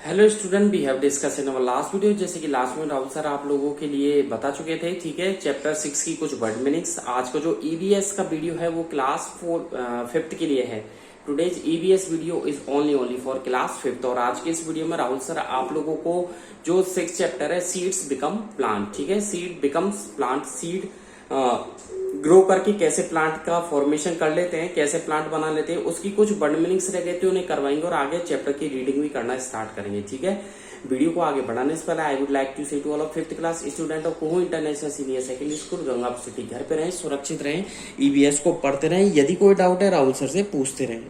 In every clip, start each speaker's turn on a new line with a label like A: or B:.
A: Hello student, we have discuss in our last video. जैसे कि last में Rahul sir आप लोगों के लिए बता चुके थे, ठीक है, चैप्टर 6 की कुछ वर्ड मीनिंग्स। आज का जो ईवीएस का वीडियो है वो क्लास 5th के लिए है। Today's EVS video is only for class 5th। और आज के इस वीडियो में राहुल सर आप लोगों को जो 6th चैप्टर है सीड्स बिकम प्लांट, ठीक है, seed becomes plant, seed grow करके कैसे प्लांट का फॉर्मेशन कर लेते हैं, कैसे प्लांट बना लेते हैं, उसकी कुछ वर्ड मीनिंग्स रह गए थे उन्हें करवाएंगे और आगे चैप्टर की रीडिंग भी करना स्टार्ट करेंगे, ठीक है। वीडियो को आगे बढ़ाने से पहले I would like to say to all of 5th class student of कोहो international senior secondary school Gangapur city, घर पे रहें, सुरक्षित रहें, ईवीएस को पढ़ते रहें। यदि कोई डाउट है राहुल सर से पूछते रहें,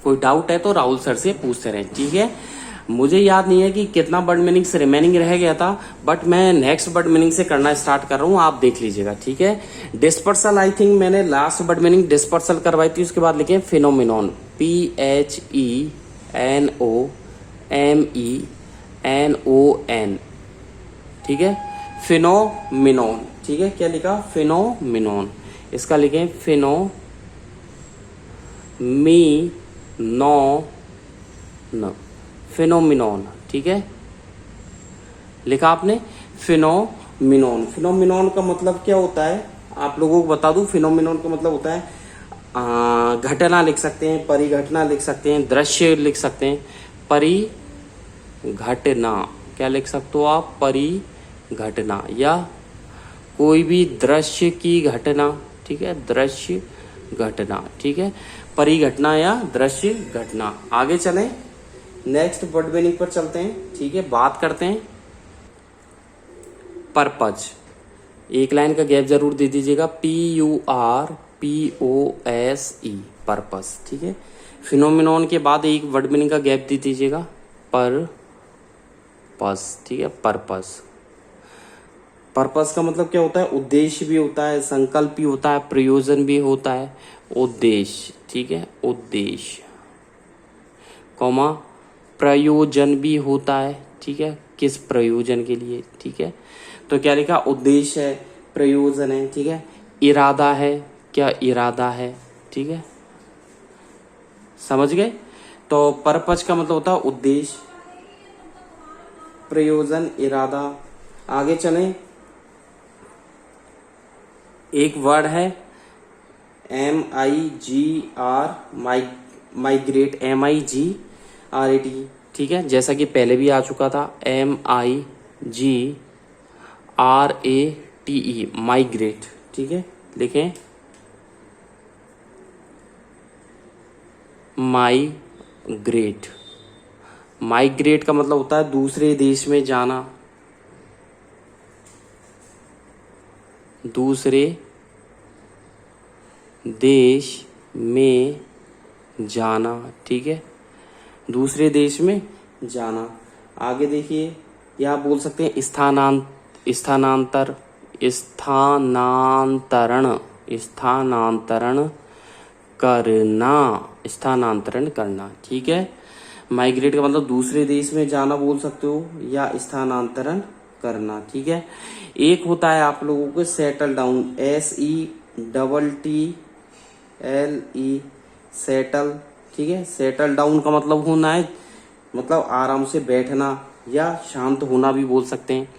A: कोई डाउट है तो राहुल सर से पूछते रहें, ठीक है। मुझे याद नहीं है कि कितना वर्ड मीनिंग्स रिमेनिंग रह गया था, बट मैं नेक्स्ट वर्ड मीनिंग से करना स्टार्ट कर रहा हूँ, आप देख लीजिएगा, ठीक है। डिस्पर्सल, आई थिंक मैंने लास्ट वर्ड मीनिंग डिस्पर्सल करवाई थी, उसके बाद लिखे फिनोमिनॉन, PHENOMENON, ठीक है, फिनोमिनॉन, ठीक है। क्या लिखा? फिनोमिनॉन। इसका लिखे फिनोमिनॉन, ठीक है, लिखा आपने फिनोमिनॉन। फिनोमिनॉन का मतलब क्या होता है आप लोगों को बता दूं। फिनोमिनॉन का मतलब होता है घटना लिख सकते हैं, परिघटना लिख सकते हैं, दृश्य लिख सकते हैं, परिघटना। क्या लिख सकते हो आप? परिघटना, या कोई भी दृश्य की घटना, ठीक है, दृश्य घटना, ठीक है, परिघटना या दृश्य घटना। आगे चलें, नेक्स्ट वर्ड मीनिंग पर चलते हैं, ठीक है। बात करते हैं पर्पज। एक लाइन का गैप जरूर दे दीजिएगा, PURPOSE, पर्पस, ठीक है। फिनोमिनॉन के बाद एक वर्ड मीनिंग का गैप दे दीजिएगा, पर्पस, ठीक है, पर्पस। पर्पस का मतलब क्या होता है? उद्देश्य भी होता है, संकल्प भी होता है, प्रयोजन भी होता है, उद्देश्य, ठीक है, उद्देश्य, कॉमा प्रयोजन भी होता है, ठीक है, किस प्रयोजन के लिए, ठीक है। तो क्या लिखा? उद्देश्य है, प्रयोजन है, ठीक है, इरादा है, क्या इरादा है, ठीक है, समझ गए। तो पर्पज का मतलब होता है उद्देश्य, प्रयोजन, इरादा। आगे चलें, एक वर्ड है MIGR, माइग्रेट, MIGRAT, ठीक है, जैसा कि पहले भी आ चुका था, MIGRATE, माइग्रेट, ठीक है, लिखें माइग्रेट। माइग्रेट का मतलब होता है दूसरे देश में जाना, दूसरे देश में जाना, ठीक है, दूसरे देश में जाना। आगे देखिए, या आप बोल सकते हैं स्थानांतरण, स्थानांतरण करना, ठीक है। माइग्रेट का मतलब दूसरे देश में जाना बोल सकते हो, या स्थानांतरण करना, ठीक है। एक होता है आप लोगों को सेटल डाउन, SETTLE, सेटल, ठीक है। सेटल डाउन का मतलब होना है, मतलब आराम से बैठना या शांत होना भी बोल सकते हैं।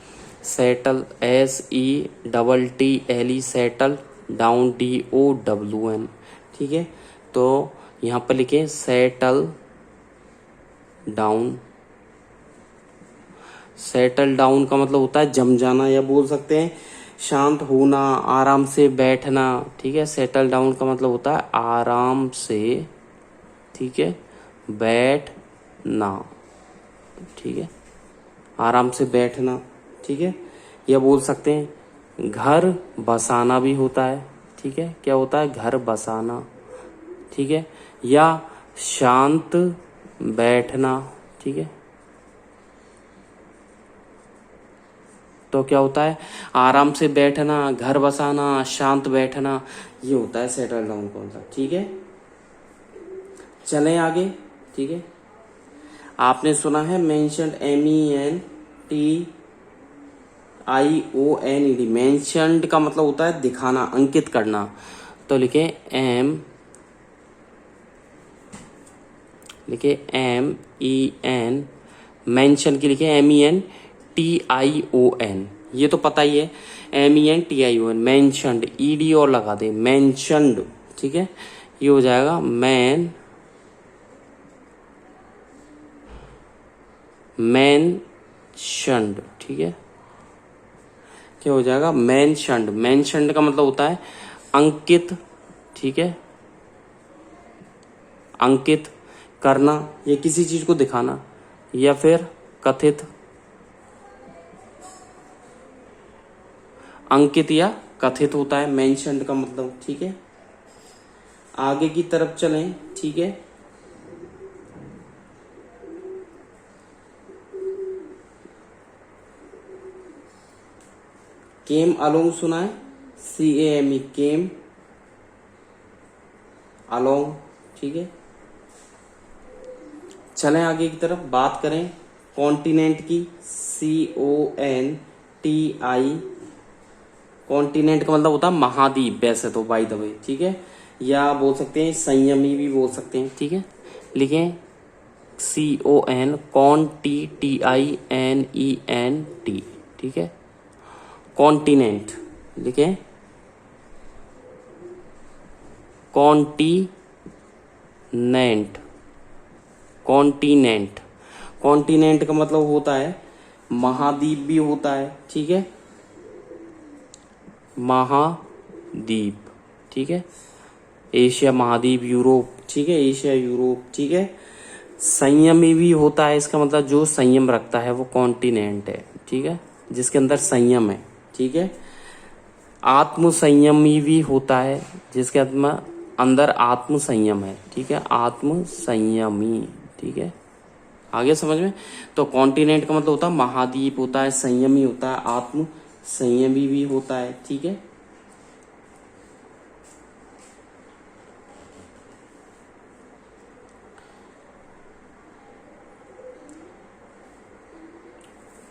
A: Settle, SETTLE, settle, down, DOWN, ठीक है। तो यहाँ पर लिखे सेटल डाउन। सेटल डाउन का मतलब होता है जम जाना, या बोल सकते हैं शांत होना, आराम से बैठना, ठीक है। सेटल डाउन का मतलब होता है आराम से, ठीक है, बैठना, ठीक है, आराम से बैठना, ठीक है। या बोल सकते हैं घर बसाना भी होता है, ठीक है, क्या होता है? घर बसाना, ठीक है, या शांत बैठना, ठीक है। तो क्या होता है? आराम से बैठना, घर बसाना, शांत बैठना, ये होता है सेटल डाउन कॉन्सेप्ट, ठीक है। चलें आगे, ठीक है। आपने सुना है मेंशन्ड, MENTIONED, मेंशन्ड का मतलब होता है दिखाना, अंकित करना। तो लिखें M लिखे MEN, मेंशन की लिखे MENTION, ये तो पता ही है MENTION, मेंशनड, ED और लगा दे, मेंशनड, ठीक है। ये हो जाएगा मेंशनड, ठीक है। क्या हो जाएगा? मेंशनड। मेंशनड का मतलब होता है अंकित, ठीक है, अंकित करना या किसी चीज को दिखाना, या फिर कथित, अंकित या कथित होता है मेंशनड का मतलब, ठीक है। आगे की तरफ चलें, ठीक है। केम अलोंग सुना है, CAME, केम अलोंग, ठीक है। चलें आगे की तरफ, बात करें कॉन्टिनेंट की, CONTI, कॉन्टिनेंट का मतलब होता है महाद्वीप वैसे तो, बाय द वे, ठीक है। या बोल सकते हैं संयमी भी बोल सकते हैं, ठीक है। लिखें CON, CONTINENT, ठीक है। कॉन्टिनेंट लिखें कॉन्टिनेंट, कॉन्टिनेंट, कॉन्टिनेंट का मतलब होता है महाद्वीप भी होता है, ठीक है, महाद्वीप, ठीक है। एशिया महाद्वीप, यूरोप, ठीक है, एशिया यूरोप, ठीक है। संयमी भी होता है, इसका मतलब जो संयम रखता है वो कॉन्टिनेंट है, ठीक है, जिसके अंदर संयम है, ठीक है। आत्म संयमी भी होता है, जिसके अंदर आत्म संयम है, ठीक है, आत्म संयमी, ठीक है। आगे समझ में? तो कॉन्टिनेंट का मतलब होता है महाद्वीप होता है, संयमी होता है, आत्म संयमी भी होता है, ठीक है।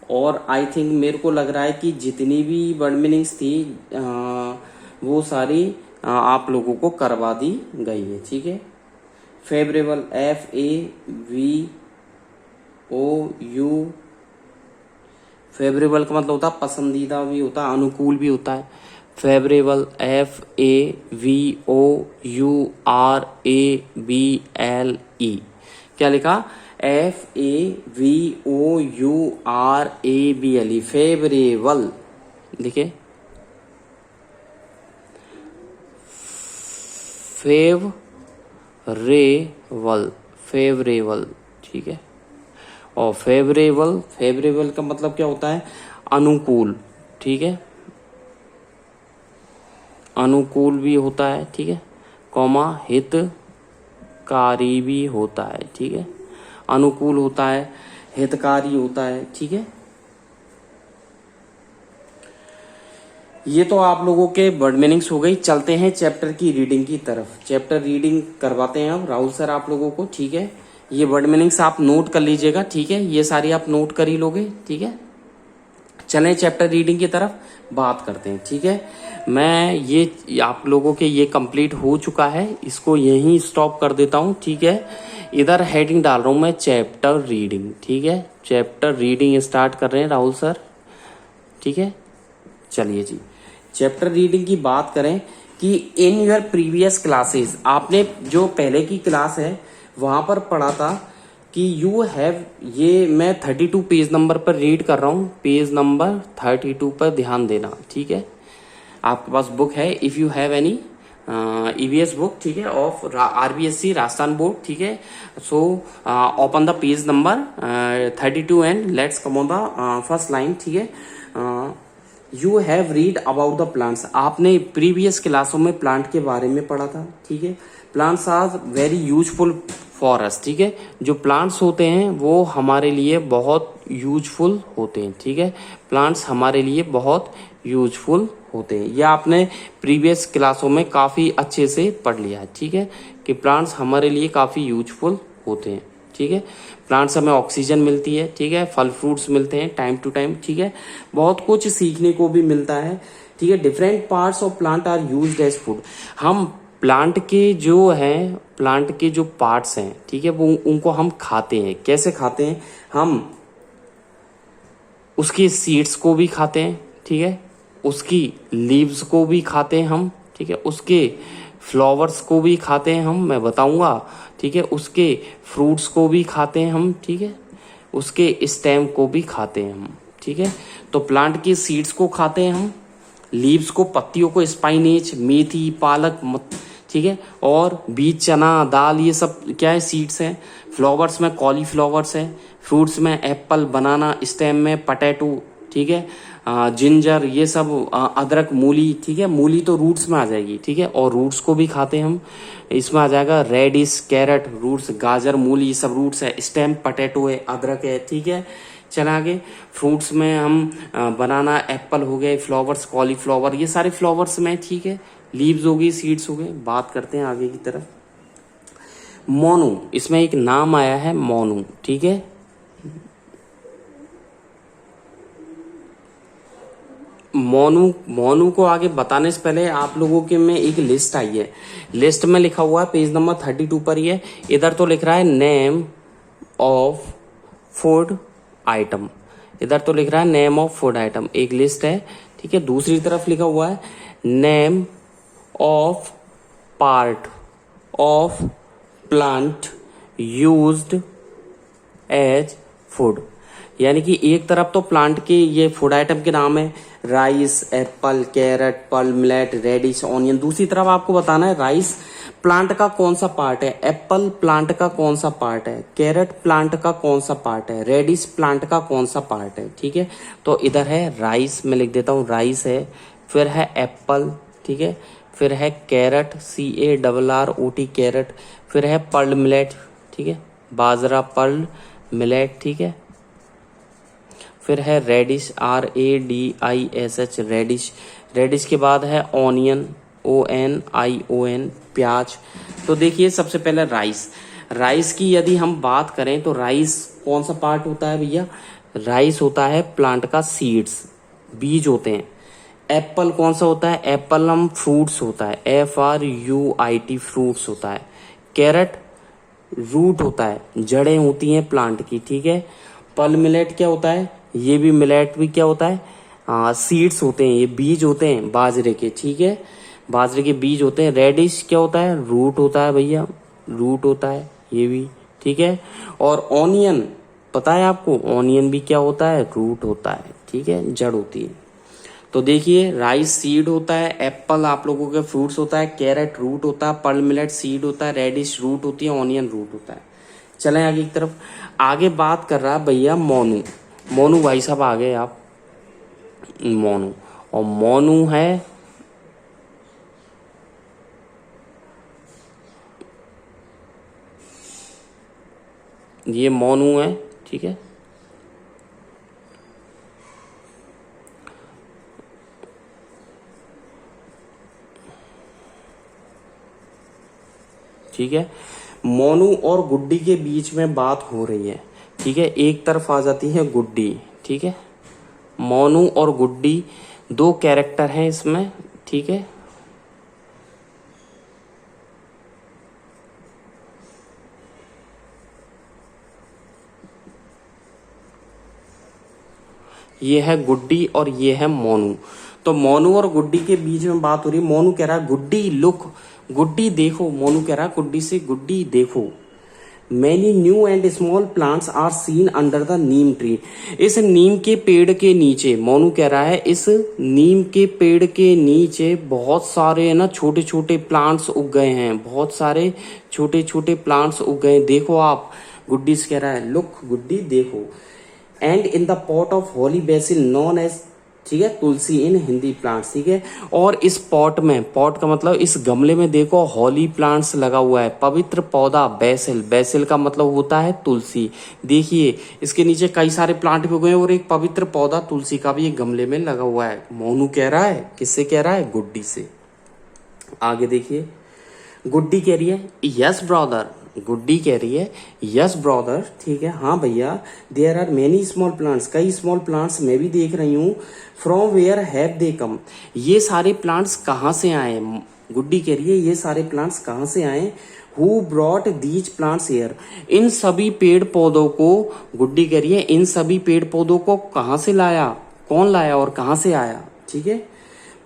A: और आई थिंक मेरे को लग रहा है कि जितनी भी वर्ड मीनिंग्स थी वो सारी आप लोगों को करवा दी गई है, ठीक है। फेवरेबल, FAVOU, फेवरेबल का मतलब होता है पसंदीदा भी होता है, अनुकूल भी होता है। फेवरेबल, FAVOURABLE, क्या लिखा? FAVOURABLE, फेवरेबल, लिखे फेवरेबल, फेवरेबल, ठीक है। और फेवरेबल, फेवरेबल का मतलब क्या होता है? अनुकूल, ठीक है, अनुकूल भी होता है, ठीक है, कौमा हितकारी भी होता है, ठीक है। अनुकूल होता है, हितकारी होता है, ठीक है। ये तो आप लोगों के वर्ड मीनिंग्स हो गई। चलते हैं चैप्टर की रीडिंग की तरफ। चैप्टर रीडिंग करवाते हैं अब राहुल सर आप लोगों को, ठीक है। ये वर्ड मीनिंग्स आप नोट कर लीजिएगा, ठीक है, ये सारी आप नोट कर ही लोगे, ठीक है। चलें चैप्टर रीडिंग की तरफ बात करते हैं, ठीक है। मैं ये आप लोगों के ये कंप्लीट हो चुका है, इसको यहीं स्टॉप कर देता हूँ, ठीक है। इधर हेडिंग डाल रहा हूँ मैं चैप्टर रीडिंग, ठीक है। चैप्टर रीडिंग स्टार्ट कर रहे हैं राहुल सर, ठीक है। चलिए जी, चैप्टर रीडिंग की बात करें कि इन योर प्रीवियस क्लासेस, आपने जो पहले की क्लास है वहां पर पढ़ा था कि यू हैव, ये मैं 32 पेज नंबर पर रीड कर रहा हूँ, पेज नंबर 32 पर ध्यान देना, ठीक है। आपके पास बुक है, if you have any EVS book, ठीक है, ऑफ RBSC राजस्थान बोर्ड, ठीक है। So open the page number 32 and let's come on the first line, ठीक है। You have read about the plants, आपने प्रीवियस क्लासों में प्लांट के बारे में पढ़ा था, ठीक है। Plants are very useful for us, ठीक है। जो प्लांट्स होते हैं वो हमारे लिए बहुत यूजफुल होते हैं, ठीक है। प्लांट्स हमारे लिए बहुत यूजफुल होते हैं, यह आपने प्रीवियस क्लासों में काफी अच्छे से पढ़ लिया है, ठीक है, कि प्लांट्स हमारे लिए काफी यूजफुल होते हैं, ठीक है। प्लांट्स हमें ऑक्सीजन मिलती है, ठीक है, फल फ्रूट्स मिलते हैं टाइम टू टाइम, ठीक है, बहुत कुछ सीखने को भी मिलता है, ठीक है। Different parts of plant are used as food, हम प्लांट के जो पार्ट्स हैं, ठीक है, वो उनको हम खाते हैं। कैसे खाते हैं? हम उसकी सीड्स को भी खाते हैं, ठीक है, उसकी लीव्स को भी खाते हैं हम, ठीक है, उसके फ्लावर्स को भी खाते हैं हम, मैं बताऊंगा, ठीक है, उसके फ्रूट्स को भी खाते हैं हम, ठीक है, उसके स्टेम को भी खाते हैं हम, ठीक है। तो प्लांट की सीड्स को खाते हैं हम, लीव्स को, पत्तियों को, स्पाइनेज, मेथी, पालक, ठीक है, और बीज, चना, दाल, ये सब क्या है? सीड्स हैं। फ्लावर्स में कॉलीफ्लावर्स है, फ्रूट्स में एप्पल, बनाना, स्टेम में पटेटो, ठीक है, जिंजर, ये सब, अदरक, मूली, ठीक है, मूली तो रूट्स में आ जाएगी, ठीक है, और रूट्स को भी खाते हैं हम। इसमें आ जाएगा रेडिश, कैरेट, रूट्स, गाजर, मूली, ये सब रूट्स है। स्टेम पटेटो है, अदरक है, ठीक है। चला आगे, फ्रूट्स में हम बनाना, एप्पल हो गए, फ्लावर्स, कॉलीफ्लावर, ये सारे फ्लावर्स में, ठीक है। लीव्स हो गई, सीड्स हो गए। बात करते हैं आगे की तरफ। मोनू, इसमें एक नाम आया है मोनू, ठीक है। मोनू को आगे बताने से पहले आप लोगों के में एक लिस्ट आई है। लिस्ट में लिखा हुआ है पेज नंबर 32 पर ही है। इधर तो लिख रहा है नेम ऑफ फूड आइटम, इधर तो लिख रहा है नेम ऑफ फूड आइटम, एक लिस्ट है, ठीक है। दूसरी तरफ लिखा हुआ है name of part of plant used as food, यानी कि एक तरफ तो प्लांट के ये फूड आइटम के नाम है, राइस, एप्पल, कैरेट, पल, मिलेट, रेडिश, ऑनियन। दूसरी तरफ आपको बताना है राइस प्लांट का कौन सा पार्ट है, एप्पल प्लांट का कौन सा पार्ट है, कैरेट प्लांट का कौन सा पार्ट है, रेडिश प्लांट का कौन सा पार्ट है, ठीक है। तो इधर है राइस, मैं लिख देता हूँ राइस है, फिर है एप्पल, ठीक है, फिर है कैरेट, CARROT कैरेट, फिर है पर्ल मिलेट, ठीक है, बाजरा, पर्ल मिलेट, ठीक है, फिर है रेडिश, RADISH रेडिश, रेडिश के बाद है ऑनियन, ONION प्याज। तो देखिए सबसे पहले राइस की यदि हम बात करें तो राइस कौन सा पार्ट होता है भैया? राइस होता है प्लांट का सीड्स, बीज होते हैं। एप्पल कौन सा होता है? एप्पल हम फ्रूट्स होता है, FRUIT फ्रूट्स होता है। कैरेट रूट होता है, जड़ें होती हैं प्लांट की, ठीक है। पल मिलेट क्या होता है? ये भी मिलेट भी क्या होता है? सीड्स होते हैं, ये बीज होते हैं बाजरे के, ठीक है, बाजरे के बीज होते हैं। रेडिश क्या होता है? रूट होता है भैया, रूट होता है ये भी, ठीक है। और ऑनियन पता है आपको? ऑनियन भी क्या होता है? रूट होता है, ठीक है, जड़ होती है। तो देखिए राइस सीड होता है, एप्पल आप लोगों के फ्रूट्स होता है, कैरेट रूट होता है, पर्ल मिलेट सीड होता है, रेडिश रूट होती है, ऑनियन रूट होता है। चलें आगे की तरफ। आगे बात कर रहा है भैया मोनू भाई साहब आ गए आप। मोनू, और मोनू है ये मोनू है, ठीक है। ठीक है, मोनू और गुड्डी के बीच में बात हो रही है, ठीक है। एक तरफ आ जाती है गुड्डी, ठीक है। मोनू और गुड्डी दो कैरेक्टर हैं इसमें, ठीक है। ये है गुड्डी और ये है मोनू। तो मोनू और गुड्डी के बीच में बात हो रही है। मोनू कह रहा है गुड्डी लुक, गुड्डी देखो। मोनू कह रहा है गुड्डी से, गुड्डी देखो। Many new and small plants are seen under the neem tree. इस नीम के पेड़ के नीचे, मोनू कह रहा है इस नीम के पेड़ के नीचे बहुत सारे ना छोटे छोटे प्लांट्स उग गए हैं, बहुत सारे छोटे छोटे प्लांट्स उग गए, देखो आप। गुड्डी से कह रहा है लुक, गुड्डी देखो। And in the pot of holy basil known as, ठीक है, तुलसी इन हिंदी प्लांट्स, ठीक है। और इस पॉट में, पॉट का मतलब इस गमले में देखो होली प्लांट्स लगा हुआ है, पवित्र पौधा बेसिल, बेसिल का मतलब होता है तुलसी। देखिए इसके नीचे कई सारे प्लांट भी उगे हैं और एक पवित्र पौधा तुलसी का भी एक गमले में लगा हुआ है। मोनू कह रहा है, किससे कह रहा है? गुड्डी से। आगे देखिए, गुड्डी कह रही है यस ब्रदर, गुड्डी कह रही है यस ब्रदर, ठीक है, हाँ भैया। There are many small plants, कई स्मॉल प्लांट्स मैं भी देख रही हूँ। From where have they come, ये सारे प्लांट्स कहाँ से आए? गुड्डी कह रही है ये सारे प्लांट्स कहाँ से आए? Who brought these plants here? इन सभी पेड़ पौधों को, गुड्डी कह रही है इन सभी पेड़ पौधों को कहाँ से लाया, कौन लाया और कहाँ से आया? ठीक है।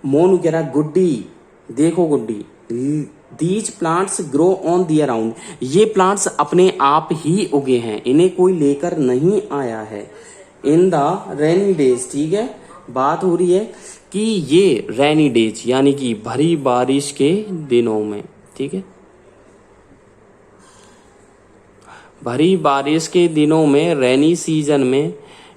A: मोनू कह रहा है गुड्डी देखो Guddi, these plants grow on their own, ये प्लांट्स अपने आप ही उगे हैं, इन्हें कोई लेकर नहीं आया है। इन द रेनी डेज, ठीक है, बात हो रही है कि ये रेनी डेज यानी कि भरी बारिश के दिनों में, ठीक है, भरी बारिश के दिनों में, रेनी सीजन में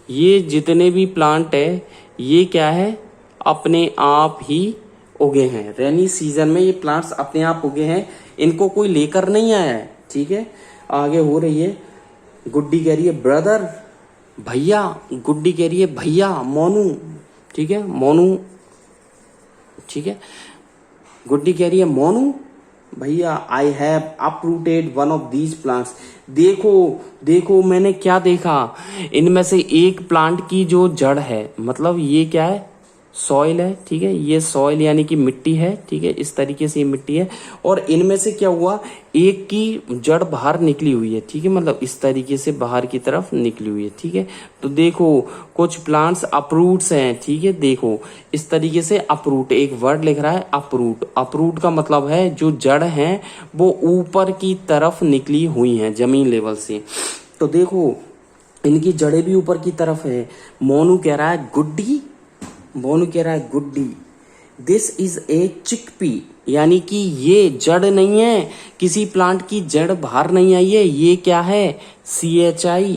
A: ये जितने भी प्लांट है ये क्या है, अपने आप ही उगे हैं। रेनी सीजन में ये प्लांट्स अपने आप उगे हैं, इनको कोई लेकर नहीं आया है। ठीक है, आगे हो रही है, गुड्डी कह रही है ब्रदर भैया, गुड्डी कह रही है भैया मोनू, ठीक है मोनू, ठीक है, गुड्डी कह रही है मोनू भैया I have uprooted one of these plants, देखो देखो मैंने क्या देखा, इनमें से एक प्लांट की जो जड़ है, मतलब ये क्या है, सॉइल है, ठीक है, ये सॉइल यानी कि मिट्टी है, ठीक है, इस तरीके से ये मिट्टी है, और इनमें से क्या हुआ, एक की जड़ बाहर निकली हुई है, ठीक है, मतलब इस तरीके से बाहर की तरफ निकली हुई है। ठीक है, तो देखो कुछ प्लांट्स अपरूट्स हैं, ठीक है, देखो इस तरीके से अपरूट, एक वर्ड लिख रहा है अपरूट, अपरूट का मतलब है जो जड़ है वो ऊपर की तरफ निकली हुई हैं जमीन लेवल से। तो देखो इनकी जड़ें भी ऊपर की तरफ है। मोनू कह रहा है गुड्डी, मोनू कह रहा है गुड्डी दिस इज ए चिकपी, यानी कि ये जड़ नहीं है, किसी प्लांट की जड़ बाहर नहीं आई है, ये क्या है, CHICKPEA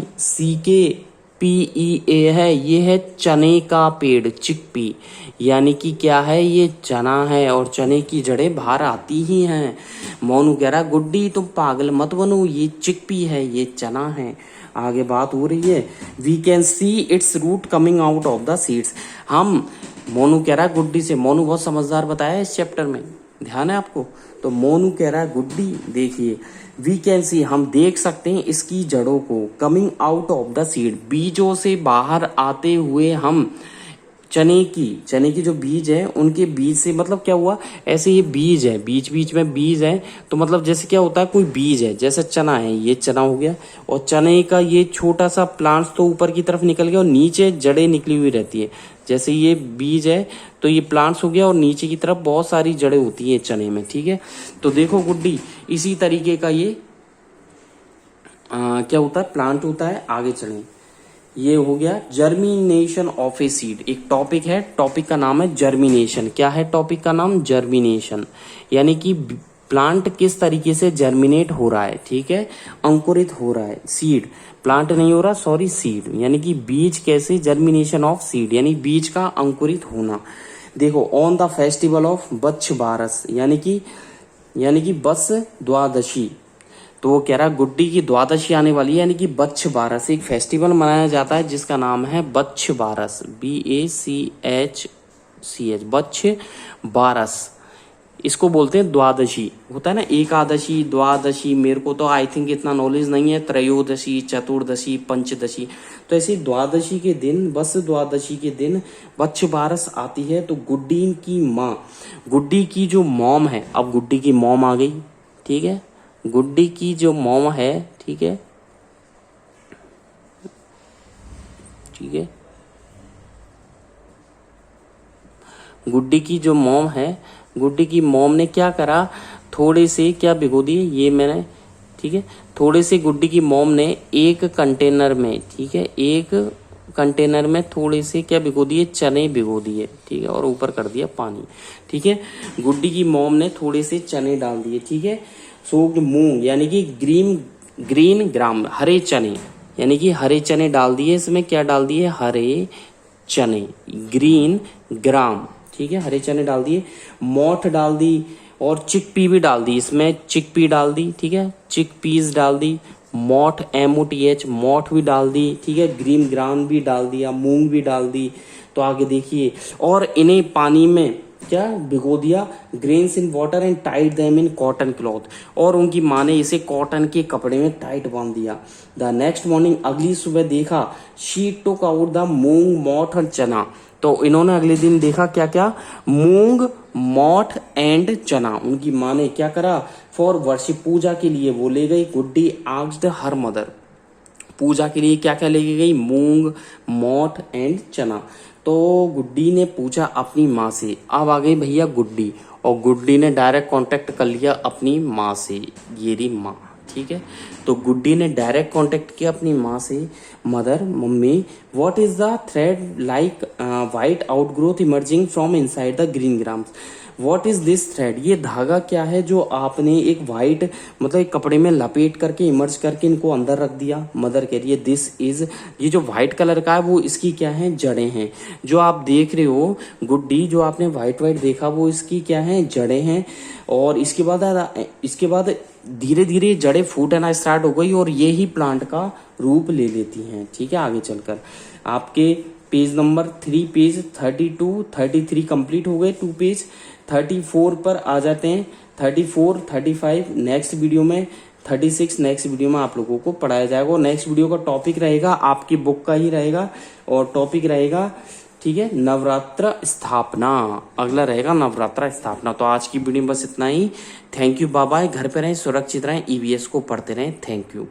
A: है, ये है चने का पेड़, चिकपी, यानी कि क्या है, ये चना है और चने की जड़ें बाहर आती ही हैं। मोनू कह रहा है गुड्डी तुम पागल मत बनो, ये चिकपी है, ये चना है। आगे बात हो रही है, we can see its root coming out of the seeds, हम, मोनू कह रहा है गुड्डी से, मोनू बहुत समझदार बताया इस चैप्टर में, ध्यान है आपको, तो मोनू कह रहा है गुड्डी देखिए, वी कैन सी हम देख सकते हैं इसकी जड़ों को, coming out of the seed, बीजों से बाहर आते हुए हम, चने की जो बीज है उनके बीज से, मतलब क्या हुआ, ऐसे ये बीज है, बीच बीच में बीज है, तो मतलब जैसे क्या होता है, कोई बीज है, जैसे चना है, ये चना हो गया, और चने का ये छोटा सा प्लांट तो ऊपर की तरफ निकल गया और नीचे जड़ें निकली हुई रहती है, जैसे ये बीज है तो ये प्लांट्स हो गया और नीचे की तरफ बहुत सारी जड़ें होती है चने में। ठीक है, तो देखो गुड्डी इसी तरीके का ये क्या होता है, प्लांट होता है। आगे चलें, ये हो गया जर्मिनेशन ऑफ ए सीड, एक टॉपिक है, टॉपिक का नाम है जर्मिनेशन। क्या है टॉपिक का नाम, जर्मिनेशन, यानी कि प्लांट किस तरीके से जर्मिनेट हो रहा है, ठीक है, अंकुरित हो रहा है, सीड, प्लांट नहीं हो रहा, सॉरी सीड, यानी कि बीज कैसे, जर्मिनेशन ऑफ सीड यानी बीज का अंकुरित होना। देखो ऑन द फेस्टिवल ऑफ बच्छ बारस, यानी कि बस द्वादशी, तो वो कह रहा है गुड्डी की द्वादशी आने वाली है, यानी कि बच्छ बारस, एक फेस्टिवल मनाया जाता है जिसका नाम है बच्छ बारस, BACHCH, बच्छ बारस, इसको बोलते हैं द्वादशी, होता है ना एकादशी, द्वादशी, मेरे को तो आई थिंक इतना नॉलेज नहीं है, त्रयोदशी, चतुर्दशी, पंचदशी, तो ऐसे द्वादशी के दिन, बस द्वादशी के दिन बच्छ बारस आती है। तो गुड्डी की माँ, गुड्डी की जो मॉम है, अब गुड्डी की मॉम आ गई, ठीक है, गुड्डी की जो मॉम है, ठीक है, ठीक है, गुड्डी की जो मॉम है, गुड्डी की मॉम ने क्या करा, थोड़े से क्या भिगो दिए, ये मैंने, ठीक है, थोड़े से गुड्डी की मॉम ने एक कंटेनर में, ठीक है, एक कंटेनर में थोड़े से क्या भिगो दिए, चने भिगो दिए, ठीक है, और ऊपर कर दिया पानी। ठीक है, गुड्डी की मॉम ने थोड़े से चने डाल दिए, ठीक है, सोक्ड मूंग यानी कि ग्रीन ग्राम, हरे चने, यानी कि हरे चने डाल दिए, इसमें क्या डाल दिए, हरे चने, ग्रीन ग्राम, ठीक है, हरे चने डाल दिए, मोठ डाल दी और चिकपी भी डाल दी, इसमें चिकपी डाल दी, ठीक है, चिकपीस डाल दी, मोठ MOTH मोठ भी डाल दी, ठीक है, ग्रीन ग्राम भी डाल दिया, मूंग भी डाल दी। तो आगे देखिए, और इन्हें पानी में क्या भिगो दिया, grains in water and tied them in cotton cloth, और उनकी माँ ने इसे कॉटन के कपड़े में टाइट बांध दिया। द नेक्स्ट मॉर्निंग, अगली सुबह देखा, शी टुक आउट द मूंग, मोठ और चना, तो इन्होंने अगले दिन देखा क्या क्या, मूंग, मोठ एंड चना। उनकी माँ ने क्या करा, फॉर वर्शिप, पूजा के लिए वो ले गई। गुड्डी आस्क्ड हर मदर, पूजा के लिए क्या क्या लेके गई, मूंग, मोठ एंड चना। तो गुड्डी ने पूछा अपनी माँ से। अब आ गई भैया गुड्डी, और गुड्डी ने डायरेक्ट कांटेक्ट कर लिया अपनी माँ से, ये रही माँ, ठीक है। तो गुड्डी ने डायरेक्ट कांटेक्ट किया अपनी माँ से, mother, mummy, what is the thread like white outgrowth emerging from inside the green grams. What is this thread, ये धागा क्या है जो आपने एक वाइट मतलब एक कपड़े में लपेट करके इमर्ज करके इनको अंदर रख दिया। मदर कह रही है दिस इज, ये जो व्हाइट कलर का है वो इसकी क्या है, जड़ें हैं। जो आप देख रहे हो गुड्डी, जो आपने व्हाइट व्हाइट देखा वो इसकी क्या है, जड़ें हैं। और इसके बाद धीरे धीरे जड़ें फूटना स्टार्ट हो गई और ये ही प्लांट का रूप ले लेती हैं, ठीक है। आगे चलकर आपके पेज नंबर 3, पेज 32, 33 कंप्लीट हो गए। 2 पेज 34 पर आ जाते हैं। 34, 35 नेक्स्ट वीडियो में, 36 नेक्स्ट वीडियो में आप लोगों को पढ़ाया जाएगा। और नेक्स्ट वीडियो का टॉपिक रहेगा आपकी बुक का ही रहेगा, और टॉपिक रहेगा, ठीक है, नवरात्र स्थापना। अगला रहेगा नवरात्र स्थापना। तो आज की वीडियो में बस इतना ही। Thank you, bye bye. घर पे रहें, सुरक्षित रहें, ईवीएस को पढ़ते रहें। Thank you.